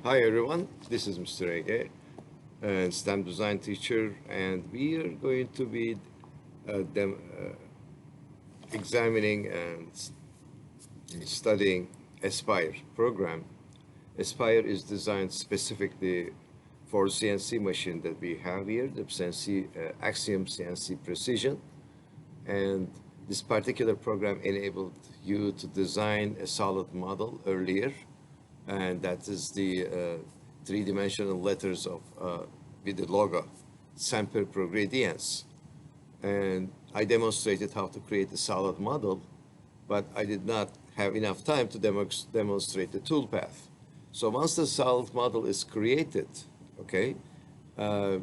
Hi everyone, this is Mr. Ege, a STEM design teacher, and we are going to be examining and studying Aspire program. Aspire is designed specifically for CNC machine that we have here, the CNC Axiom CNC Precision, and this particular program enabled you to design a solid model earlier, and that is the three-dimensional letters of with the logo, Semper Progrediens. And I demonstrated how to create a solid model, but I did not have enough time to demonstrate the toolpath. So once the solid model is created, okay, uh,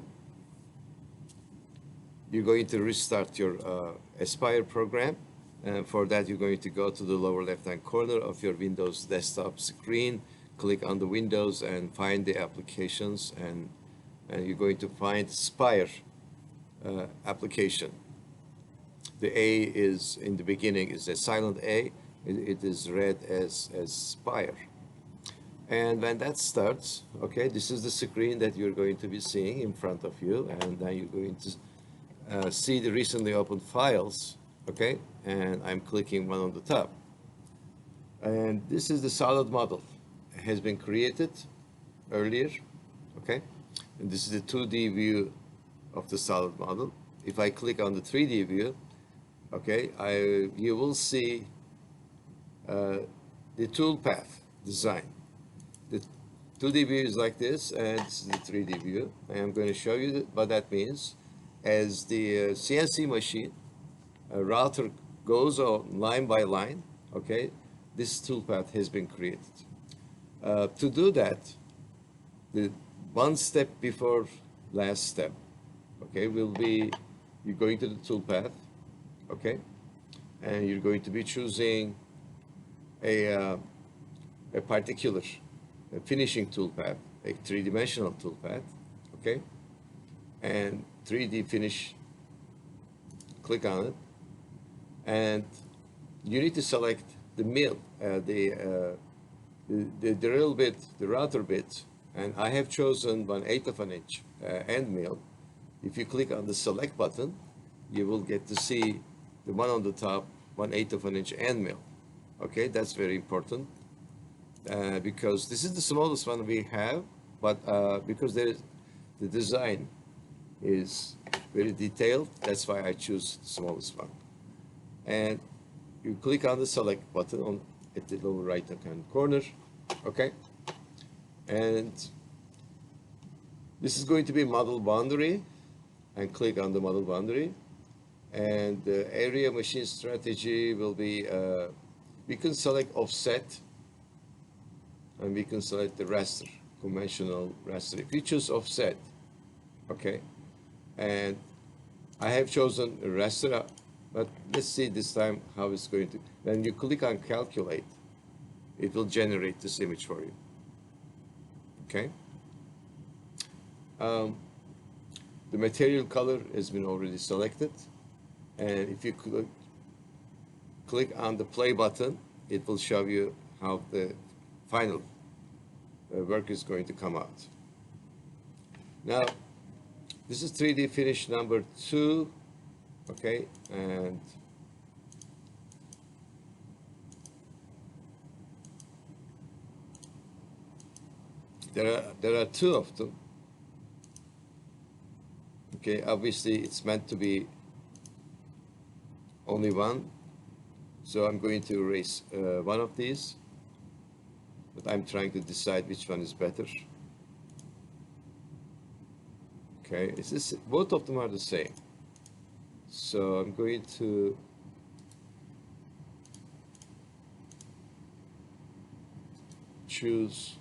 you're going to restart your Aspire program. And for that, you're going to go to the lower left-hand corner of your Windows desktop screen, click on the Windows and find the applications, and you're going to find Spire application. The A is in the beginning is a silent A. It is read as Spire. And when that starts, okay, this is the screen that you're going to be seeing in front of you, and then you're going to see the recently opened files, okay, and I'm clicking one on the top. And this is the solid model. It has been created earlier, okay, and this is the 2D view of the solid model. If I click on the 3D view, okay, you will see the toolpath design. The 2D view is like this, and this is the 3D view. I'm going to show you what that means. As the CNC machine router goes on line by line, okay, this toolpath has been created. To do that, the one step before last step, okay, will be you're going to the toolpath, okay, and you're going to be choosing a particular finishing toolpath, a three-dimensional toolpath, okay, and 3D finish, click on it, and you need to select the mill, the drill bit, the router bit, and I have chosen 1/8 of an inch end mill. If you click on the select button, you will get to see the one on the top, 1/8 of an inch end mill. Okay, that's very important because this is the smallest one we have, but because the design is very detailed, that's why I choose the smallest one. And you click on the select button at the lower right hand corner, okay? And this is going to be model boundary, and click on the model boundary. And the area machine strategy will be, we can select offset, and we can select the raster, conventional raster. If you choose offset, okay, and I have chosen a raster, but let's see this time how it's going to. When you click on calculate, it will generate this image for you, okay? The material color has been already selected, and if you click on the play button, it will show you how the final work is going to come out. Now, this is 3D finish number 2, okay, and there are two of them. Okay, obviously it's meant to be only one, so I'm going to erase one of these, but I'm trying to decide which one is better. Okay, both of them are the same, so I'm going to choose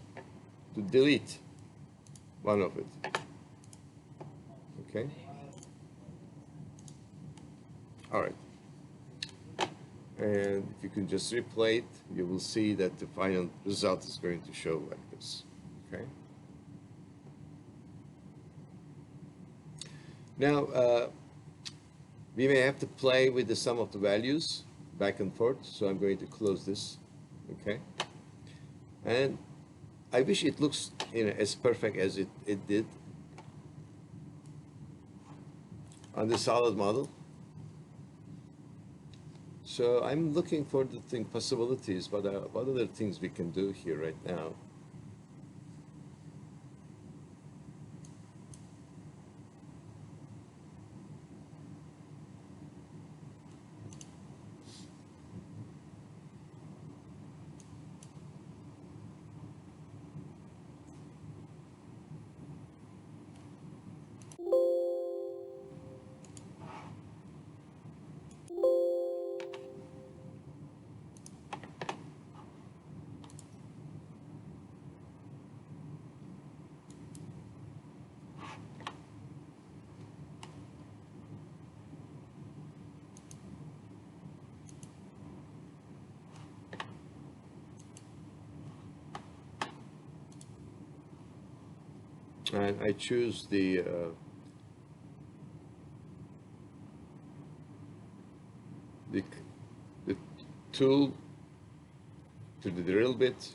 to delete one of it. Okay. All right. And if you can just replay it, you will see that the final result is going to show like this. Okay. Now, we may have to play with the sum of the values back and forth, so I'm going to close this. Okay. And I wish it looks, as perfect as it did on the solid model. So I'm looking for the possibilities, but what other things we can do here right now? And I choose the the tool to the drill bit.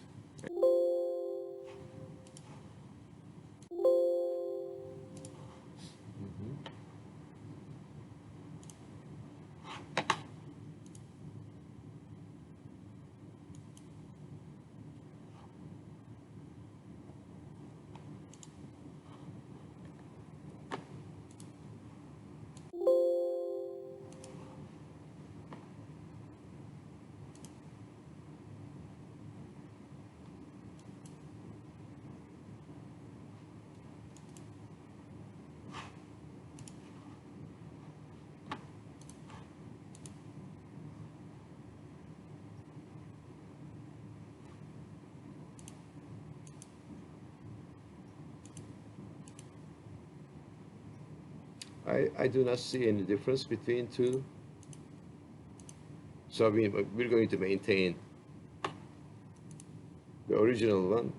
I do not see any difference between two. So I mean, we're going to maintain the original one.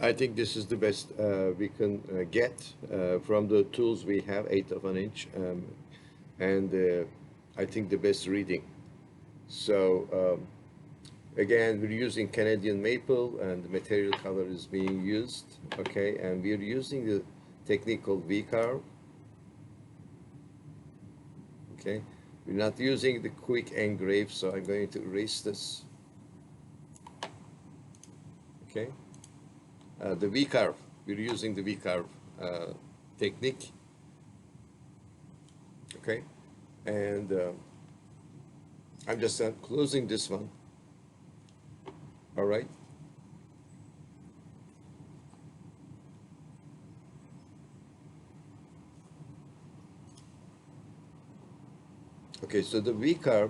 I think this is the best we can get from the tools we have, 8 of an inch, and I think the best reading. So again, we're using Canadian maple, and the material color is being used. Okay, and we're using the technique called V-carve. Okay, we're not using the quick engrave, so I'm going to erase this. Okay. The V-carve, we're using the V-carve technique, okay? And I'm just closing this one, all right? Okay, so the V-carve,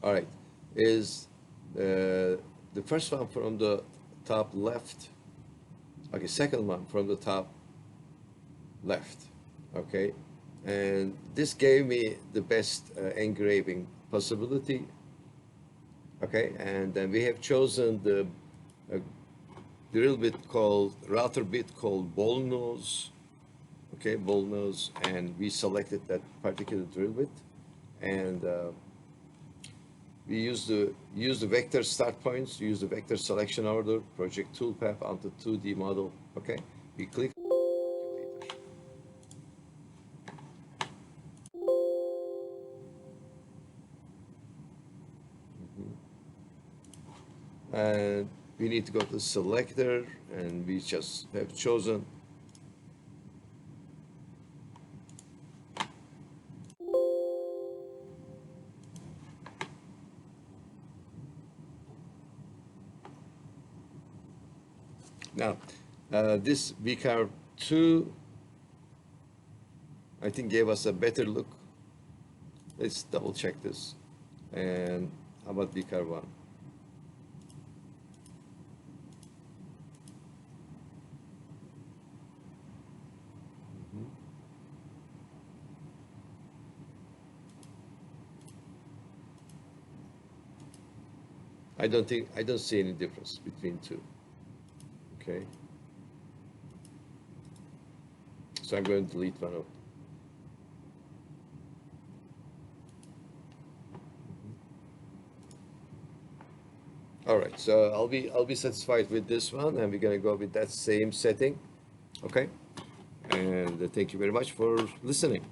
all right, is the first one from the top left. Okay, second one from the top left, okay? And this gave me the best engraving possibility, okay? And then we have chosen the drill bit called, router bit called ball nose, okay, ball nose, and we selected that particular drill bit, and we use the vector start points, use the vector selection order, project toolpath onto 2D model, okay? We click calculator. And we need to go to selector, and we just have chosen now this VCarve 2, I think, gave us a better look. Let's double check this. And how about VCAR 1? I don't see any difference between two. Okay. So I'm going to delete one of them. All right, so I'll be satisfied with this one, and we're gonna go with that same setting. Okay. And thank you very much for listening.